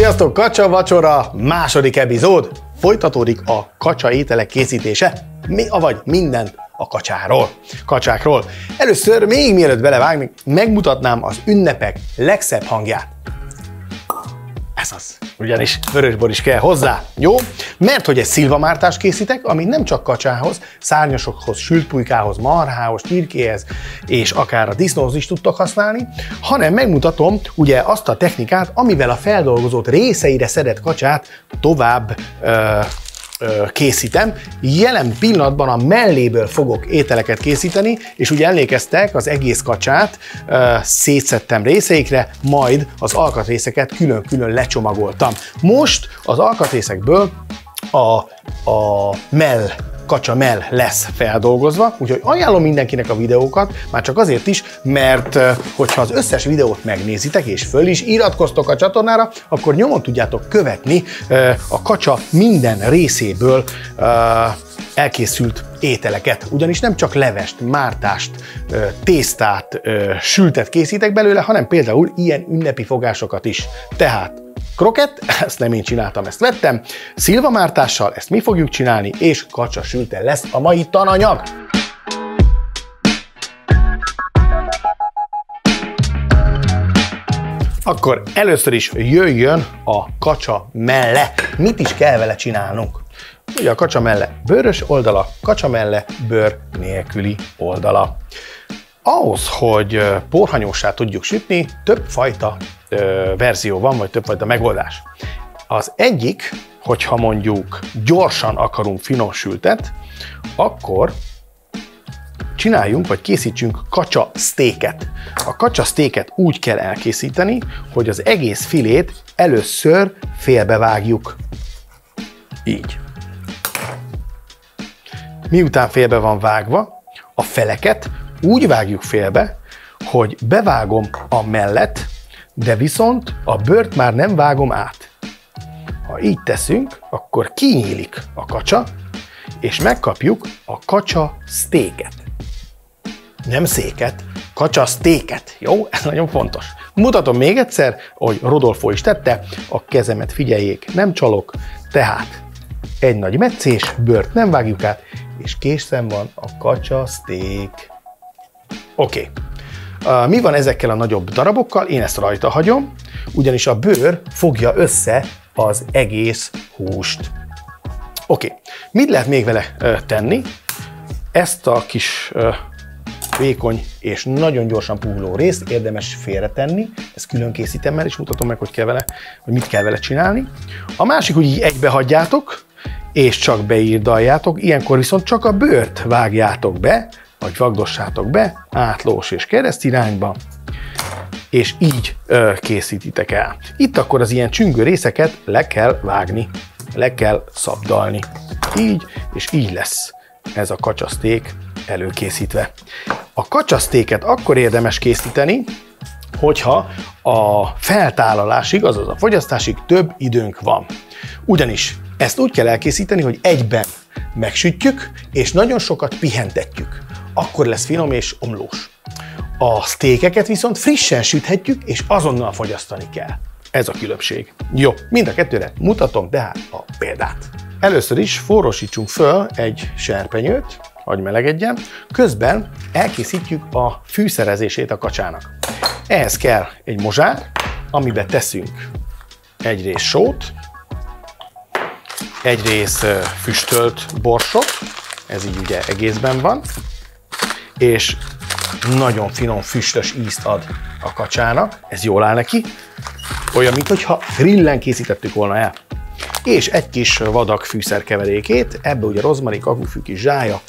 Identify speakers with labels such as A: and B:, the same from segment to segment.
A: Sziasztok, kacsa vacsora, második epizód. Folytatódik a kacsa ételek készítése, avagy mindent a kacsákról. Először, még mielőtt belevágni, megmutatnám az ünnepek legszebb hangját. Ez az. Ugyanis vörösbor is kell hozzá, jó? Mert hogy egy szilvamártást készítek, ami nem csak kacsához, szárnyasokhoz, sült pulykához, marhához, csirkéhez, és akár a disznóhoz is tudtok használni, hanem megmutatom ugye azt a technikát, amivel a feldolgozott részeire szedett kacsát tovább készítem. Jelen pillanatban a melléből fogok ételeket készíteni, és ugye emlékeztek, az egész kacsát szétszedtem részeikre, majd az alkatrészeket külön-külön lecsomagoltam. Most az alkatrészekből a kacsa mell lesz feldolgozva, úgyhogy ajánlom mindenkinek a videókat, már csak azért is, mert hogyha az összes videót megnézitek, és föl is iratkoztok a csatornára, akkor nyomon tudjátok követni a kacsa minden részéből elkészült ételeket. Ugyanis nem csak levest, mártást, tésztát, sültet készítek belőle, hanem például ilyen ünnepi fogásokat is. Tehát krokett, ezt nem én csináltam, ezt vettem, szilvamártással ezt mi fogjuk csinálni, és kacsa sülte lesz a mai tananyag. Akkor először is jöjjön a kacsa melle. Mit is kell vele csinálnunk? Ugye a kacsa melle bőrös oldala, kacsa melle bőr nélküli oldala. Ahhoz, hogy porhanyósá tudjuk sütni, többfajta verzió van, vagy többfajta megoldás. Az egyik, hogyha mondjuk gyorsan akarunk finom sültet, akkor csináljunk, vagy készítsünk kacsa sztéket. A kacsa sztéket úgy kell elkészíteni, hogy az egész filét először félbevágjuk. Így. Miután félbe van vágva, a feleket úgy vágjuk félbe, hogy bevágom a mellet, de viszont a bőrt már nem vágom át. Ha így teszünk, akkor kinyílik a kacsa, és megkapjuk a kacsa sztéket. Nem széket, kacsa sztéket. Jó? Ez nagyon fontos. Mutatom még egyszer, hogy Rodolfo is tette, a kezemet figyeljék, nem csalok, tehát egy nagy meccés, bőrt nem vágjuk át, és készen van a kacsa szték. Oké. Mi van ezekkel a nagyobb darabokkal? Én ezt rajta hagyom, ugyanis a bőr fogja össze az egész húst. Oké. Mit lehet még vele tenni? Ezt a kis vékony és nagyon gyorsan puhuló részt érdemes félretenni, ezt külön készítem el, és mutatom meg, hogy mit kell vele csinálni. A másik, hogy így egybe hagyjátok, és csak beírdaljátok, ilyenkor viszont csak a bőrt vágjátok be, vagy vagdossátok be, átlós és kereszt irányba, és így készítitek el. Itt akkor az ilyen csüngő részeket le kell vágni, le kell szabdalni. Így, és így lesz ez a kacsaszték előkészítve. A kacsasztéket akkor érdemes készíteni, hogyha a feltálalásig, azaz a fogyasztásig több időnk van. Ugyanis ezt úgy kell elkészíteni, hogy egyben megsütjük, és nagyon sokat pihentetjük. Akkor lesz finom és omlós. A sztékeket viszont frissen süthetjük, és azonnal fogyasztani kell. Ez a különbség. Jó, mind a kettőre mutatom tehát a példát. Először is forrósítsunk föl egy serpenyőt, hogy melegedjen, közben elkészítjük a fűszerezését a kacsának. Ehhez kell egy mozsár, amiben teszünk egy rész sót, egy rész füstölt borsot, ez így ugye egészben van, és nagyon finom füstös ízt ad a kacsának, ez jól áll neki, olyan, mintha grillen készítettük volna el. És egy kis vadag fűszerkeverékét, ebbe ugye rozmarin, kakufű kis zsája,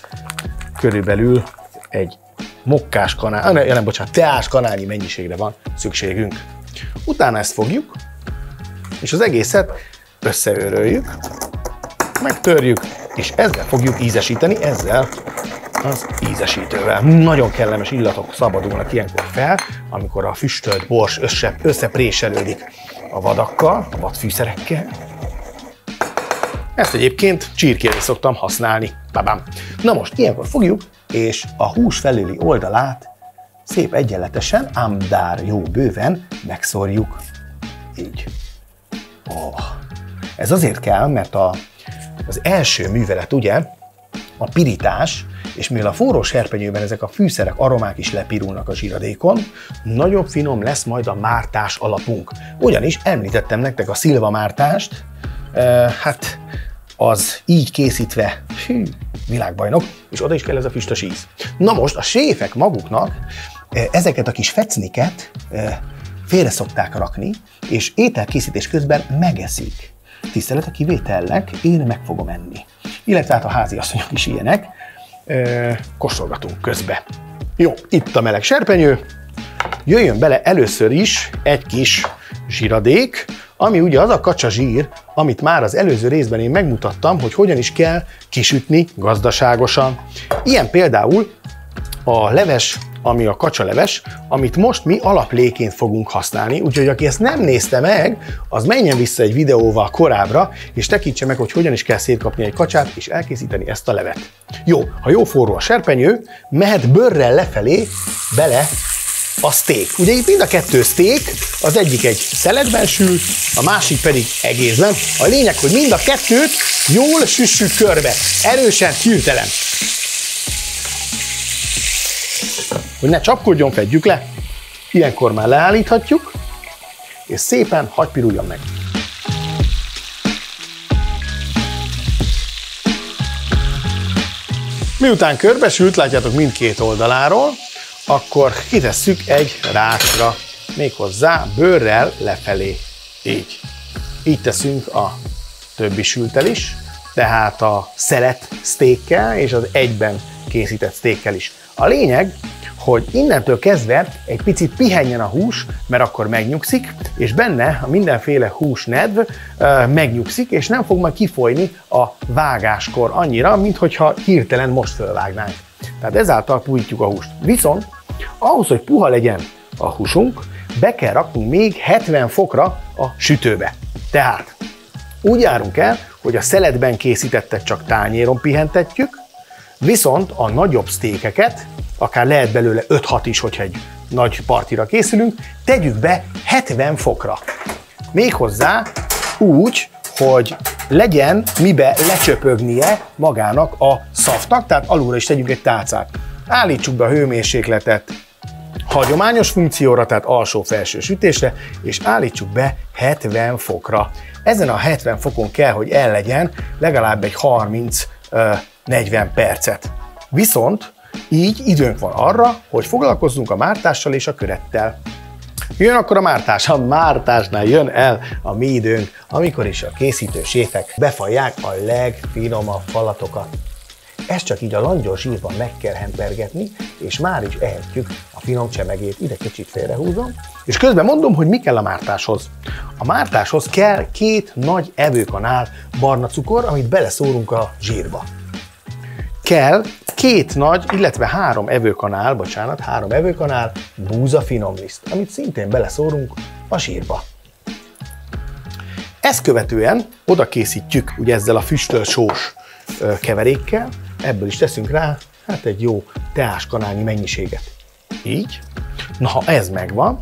A: körülbelül egy mokkás kanál, teás kanálnyi mennyiségre van szükségünk. Utána ezt fogjuk, és az egészet összeöröljük, megtörjük, és ezzel fogjuk ízesíteni, ezzel az ízesítővel. Nagyon kellemes illatok szabadulnak ilyenkor fel, amikor a füstölt bors összepréselődik a vadakkal, a vadfűszerekkel. Ezt egyébként csirkére szoktam használni. Babám. Na most ilyenkor fogjuk, és a hús felüli oldalát szép egyenletesen, ám bár jó bőven megszórjuk. Így. Ez azért kell, mert az első művelet ugye a pirítás, és mivel a forró serpenyőben ezek a fűszerek, aromák is lepirulnak a zsíradékon, nagyobb finom lesz majd a mártás alapunk. Ugyanis említettem nektek a szilva mártást, hát az így készítve, világbajnok, és oda is kell ez a füstös íz. Na most a séfek maguknak ezeket a kis fecniket félre szokták rakni, és ételkészítés közben megeszik. Tisztelet a kivételnek, én meg fogom enni. Illetve hát a háziasszonyok is ilyenek. Kóstolgatunk közbe. Jó, itt a meleg serpenyő. Jöjjön bele először is egy kis zsíradék, ami ugye az a kacsa zsír, amit már az előző részben én megmutattam, hogy hogyan is kell kisütni gazdaságosan. Ilyen például a leves, ami a kacsaleves, amit most mi alapléként fogunk használni, úgyhogy aki ezt nem nézte meg, az menjen vissza egy videóval korábbra, és tekintse meg, hogy hogyan is kell szétkapni egy kacsát, és elkészíteni ezt a levet. Jó, ha jó forró a serpenyő, mehet bőrrel lefelé bele a steak. Ugye itt mind a kettő steak, az egyik egy szeletben sül, a másik pedig egészben. A lényeg, hogy mind a kettőt jól süssük körbe, erősen, hirtelen. Hogy ne csapkodjon, fedjük le. Ilyenkor már leállíthatjuk, és szépen hagyj piruljon meg. Miután körbesült, látjátok mindkét oldaláról, akkor kitesszük egy rácsra, méghozzá bőrrel lefelé. Így. Így teszünk a többi sültel is, tehát a szelet steakkel és az egyben készített steakkel is. A lényeg, hogy innentől kezdve egy picit pihenjen a hús, mert akkor megnyugszik, és benne a mindenféle húsnedv megnyugszik, és nem fog majd kifolyni a vágáskor annyira, mint hogyha hirtelen most fölvágnánk. Tehát ezáltal puhítjuk a húst. Viszont ahhoz, hogy puha legyen a húsunk, be kell raknunk még 70 fokra a sütőbe. Tehát úgy járunk el, hogy a szeletben készítettet csak tányéron pihentetjük, viszont a nagyobb sztékeket, akár lehet belőle 5-6 is, hogyha egy nagy partira készülünk, tegyük be 70 fokra. Méghozzá úgy, hogy legyen mibe lecsöpögnie magának a szaftnak, tehát alulra is tegyünk egy tálcát. Állítsuk be a hőmérsékletet hagyományos funkcióra, tehát alsó-felső sütésre, és állítsuk be 70 fokra. Ezen a 70 fokon kell, hogy el legyen legalább egy 30-40 percet. Viszont így időnk van arra, hogy foglalkozzunk a mártással és a körettel. Jön akkor a mártás. A mártásnál jön el a mi időnk, amikor is a készítő séfek befalják a legfinomabb falatokat. Ezt csak így a langyos zsírban meg kell hempergetni, és már is ehetjük a finom csemegét. Ide kicsit félrehúzom. És közben mondom, hogy mi kell a mártáshoz. A mártáshoz kell 2 nagy evőkanál barna cukor, amit beleszórunk a zsírba. Kell 2 nagy, illetve 3 evőkanál búza finomliszt, amit szintén beleszórunk a zsírba. Ezt követően oda készítjük ugye ezzel a füstölt sós keverékkel, ebből is teszünk rá hát egy jó teáskanálnyi mennyiséget. Így. Na, ha ez megvan,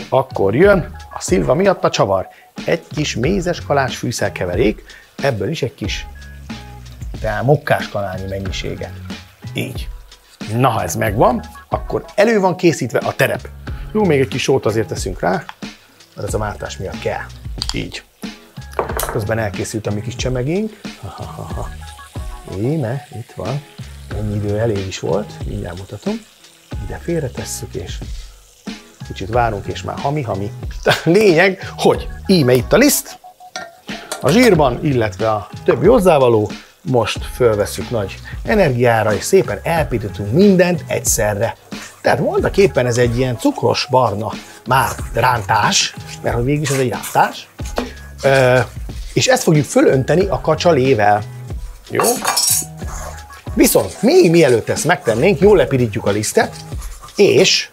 A: akkor jön a szilva miatt a csavar. Egy kis mézes kalács fűszerkeverék, ebből is egy kis mokkáskanálnyi mennyiséget. Így. Na, ha ez megvan, akkor elő van készítve a terep. Jó, még egy kis sót azért teszünk rá, mert ez a mártás miatt kell. Így. Közben elkészült a mi kis csemegénk. Íme, itt van. Ennyi idő elég is volt, mindjárt mutatom. Ide félretesszük, és kicsit várunk, és már hami-hami. Lényeg, hogy íme itt a liszt, a zsírban, illetve a többi hozzávaló. Most fölveszünk nagy energiára, és szépen elpítettünk mindent egyszerre. Tehát voltaképpen ez egy ilyen cukros barna már rántás, mert hogy végig is ez egy rántás, és ezt fogjuk fölönteni a kacsalével. Jó? Viszont még mielőtt ezt megtennénk, jól lepirítjuk a lisztet, és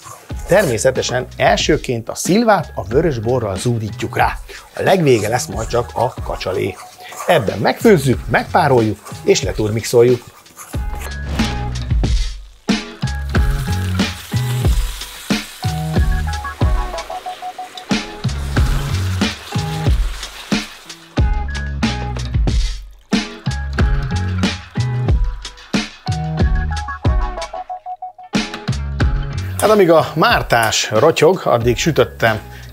A: természetesen elsőként a szilvát a vörös borral zúdítjuk rá. A legvége lesz majd csak a kacsalé. Ebben megfőzzük, megpároljuk és leturmixoljuk. Hát amíg a mártás rotyog, addig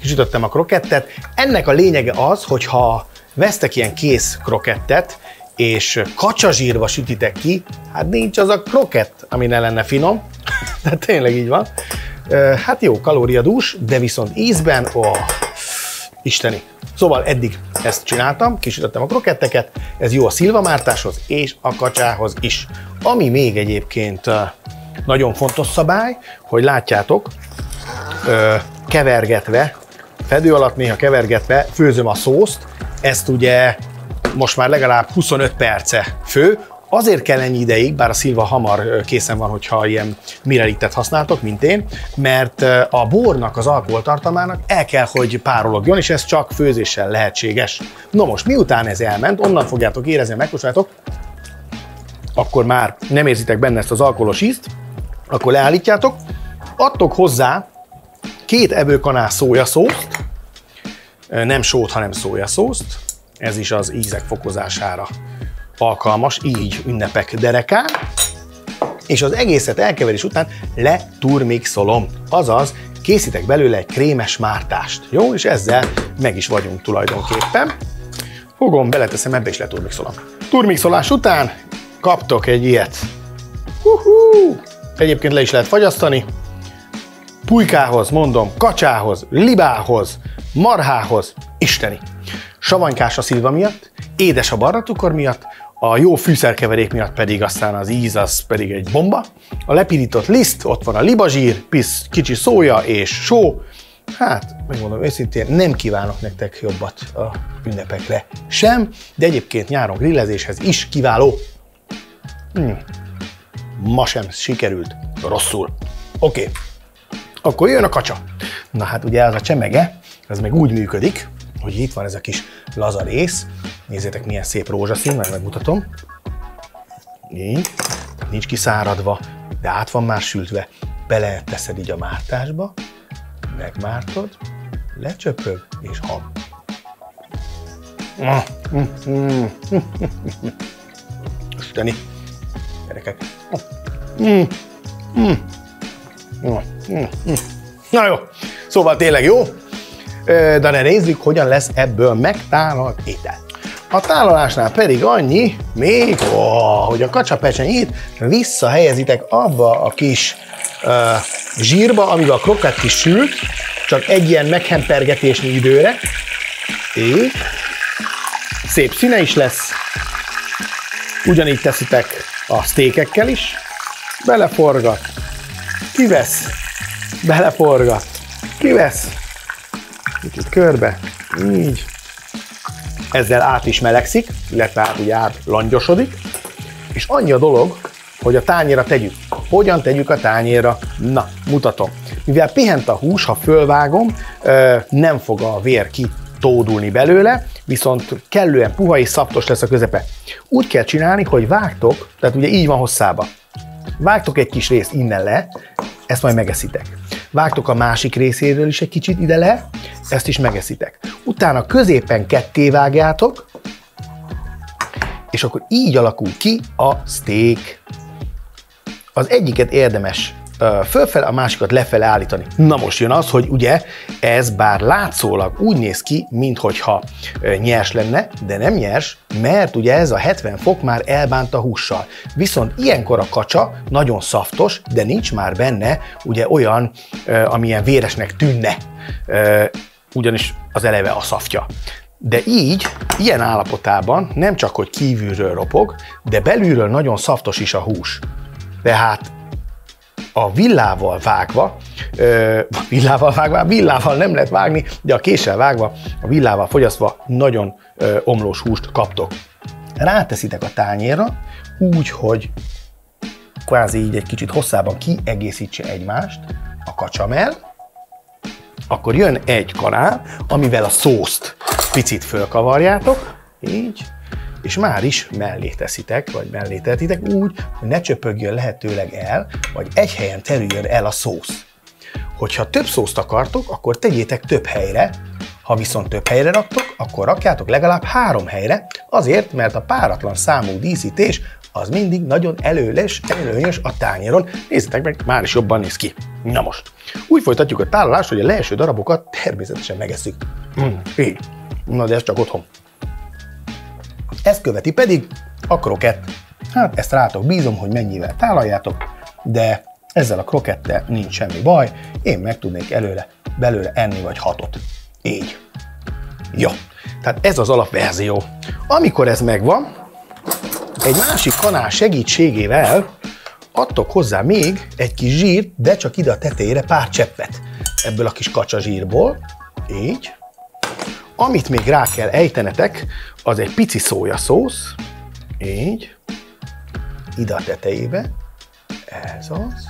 A: kisütöttem a krokettet. Ennek a lényege az, hogy ha vesztek ilyen kész krokettet, és kacsazsírba sütitek ki, hát nincs az a krokett, ami ne lenne finom. Tehát tényleg így van. Hát jó, kalóriadús, de viszont ízben, isteni. Szóval eddig ezt csináltam, kisütöttem a kroketteket, ez jó a szilvamártáshoz és a kacsához is. Ami még egyébként nagyon fontos szabály, hogy látjátok, kevergetve, fedő alatt néha kevergetve főzöm a szószt, ezt ugye most már legalább 25 perce fő, azért kell ennyi ideig, bár a szilva hamar készen van, hogyha ilyen mirelitet használtok, mint én, mert a bornak, az alkoholtartalmának el kell, hogy párologjon, és ez csak főzéssel lehetséges. No most, miután ez elment, onnan fogjátok érezni, megkóstoljátok, akkor már nem érzitek benne ezt az alkoholos ízt, akkor leállítjátok, adtok hozzá 2 evőkanál szójaszószt, nem sót, hanem szójaszószt, ez is az ízek fokozására alkalmas, így ünnepek derekán, és az egészet elkeverés után leturmixolom, azaz készítek belőle egy krémes mártást, jó? És ezzel meg is vagyunk tulajdonképpen. Fogom, beleteszem ebbe és leturmixolom. Turmixolás után kaptok egy ilyet. Egyébként le is lehet fagyasztani. Pulykához, mondom, kacsához, libához, marhához, isteni. Savanykás a szilva miatt, édes a barnacukor miatt, a jó fűszerkeverék miatt pedig aztán az íz az pedig egy bomba. A lepirított liszt, ott van a libazsír, kicsi szója és só. Hát, megmondom őszintén, nem kívánok nektek jobbat a ünnepekre sem, de egyébként nyáron grillezéshez is kiváló. Ma sem sikerült rosszul. Oké. Akkor jön a kacsa. Na hát ugye ez a csemege, ez meg úgy működik, hogy itt van ez a kis laza rész. Nézzétek, milyen szép rózsaszín, majd megmutatom. Így, nincs kiszáradva, de át van már sültve. Beleteszed így a mártásba, megmártod, lecsöpög és ham. Isteni, gyerekek. Na jó, szóval tényleg jó, de ne nézzük, hogyan lesz ebből megtálalt étel. A tálalásnál pedig annyi, még, hogy a kacsapecsenyét visszahelyezitek abba a kis zsírba, amivel a krokett is sült, csak egy ilyen meghempergetésnyi időre. Így. Szép színe is lesz. Ugyanígy teszitek a sztékekkel is. Beleforgat. Kivesz. Beleforgat. Kivesz. Kicsit körbe. Így. Ezzel át is melegszik, illetve hát ugye átlangyosodik. És annyi a dolog, hogy a tányérra tegyük. Hogyan tegyük a tányérra? Na, mutatom. Mivel pihent a hús, ha fölvágom, nem fog a vér kitódulni belőle, viszont kellően puha és szaptos lesz a közepe. Úgy kell csinálni, hogy vágtok, tehát ugye így van hosszába. Vágtok egy kis részt innen le, ezt majd megeszitek. Vágtok a másik részéről is egy kicsit ide le, ezt is megeszitek. Utána középen ketté vágjátok, és akkor így alakul ki a steak. Az egyiket érdemes fölfele, a másikat lefele állítani. Na most jön az, hogy ugye ez bár látszólag úgy néz ki, minthogyha nyers lenne, de nem nyers, mert ugye ez a 70 fok már elbánt a hússal. Viszont ilyenkor a kacsa nagyon szaftos, de nincs már benne ugye olyan, amilyen véresnek tűnne, ugyanis az eleve a szaftja. De így, ilyen állapotában nem csak, hogy kívülről ropog, de belülről nagyon szaftos is a hús. Tehát a villával vágva, villával nem lehet vágni, de a késsel vágva, a villával fogyasztva nagyon omlós húst kaptok. Ráteszitek a tányérra, úgy, hogy kvázi így egy kicsit hosszában kiegészítse egymást a kacsamell, akkor jön egy kanál, amivel a szószt picit fölkavarjátok, így, és már is mellé teszitek, vagy mellé tehetitek úgy, hogy ne csöpögjön lehetőleg el, vagy egy helyen terüljön el a szósz. Hogyha több szószt akartok, akkor tegyétek több helyre, ha viszont több helyre raktok, akkor rakjátok legalább 3 helyre, azért, mert a páratlan számú díszítés az mindig nagyon előnyös a tányéron. Nézzétek meg, már is jobban néz ki. Na most, úgy folytatjuk a tálalást, hogy a leeső darabokat természetesen megesszük. Így. Na de ez csak otthon. Ezt követi pedig a krokett. Hát ezt rátok bízom, hogy mennyivel tálaljátok, de ezzel a krokettel nincs semmi baj, én meg tudnék belőle enni vagy 6-ot. Így. Jó. Tehát ez az alapverzió. Amikor ez megvan, egy másik kanál segítségével adtok hozzá még egy kis zsírt, de csak ide a tetejére pár cseppet. Ebből a kis kacsa zsírból. Így. Amit még rá kell ejtenetek, az egy pici szójaszósz. Így. Ide a tetejébe. Ez az.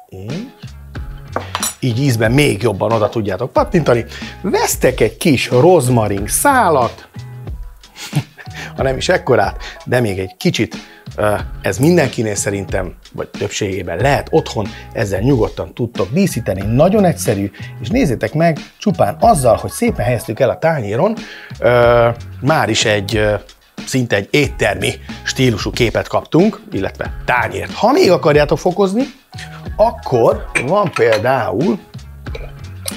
A: Így. Így ízben még jobban oda tudjátok pattintani. Vesztek egy kis rozmarin szálat, ha nem is ekkorát, de még egy kicsit, ez mindenkinél szerintem, vagy többségében lehet otthon, ezzel nyugodtan tudtok díszíteni, nagyon egyszerű, és nézzétek meg, csupán azzal, hogy szépen helyeztük el a tányéron, már is szinte egy éttermi stílusú képet kaptunk, illetve tányért. Ha még akarjátok fokozni, akkor van például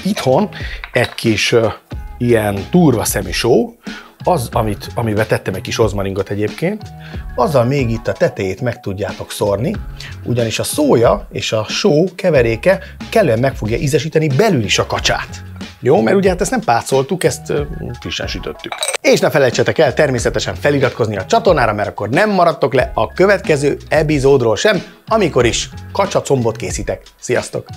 A: itthon egy kis ilyen durva szemű só, az, amiben tettem egy kis rozmaringot egyébként, azzal még itt a tetejét meg tudjátok szórni, ugyanis a szója és a só keveréke kellően meg fogja ízesíteni belül is a kacsát. Jó, mert ugye hát ezt nem pácoltuk, ezt frissen sütöttük. És ne felejtsetek el természetesen feliratkozni a csatornára, mert akkor nem maradtok le a következő epizódról sem, amikor is kacsacombot készítek. Sziasztok!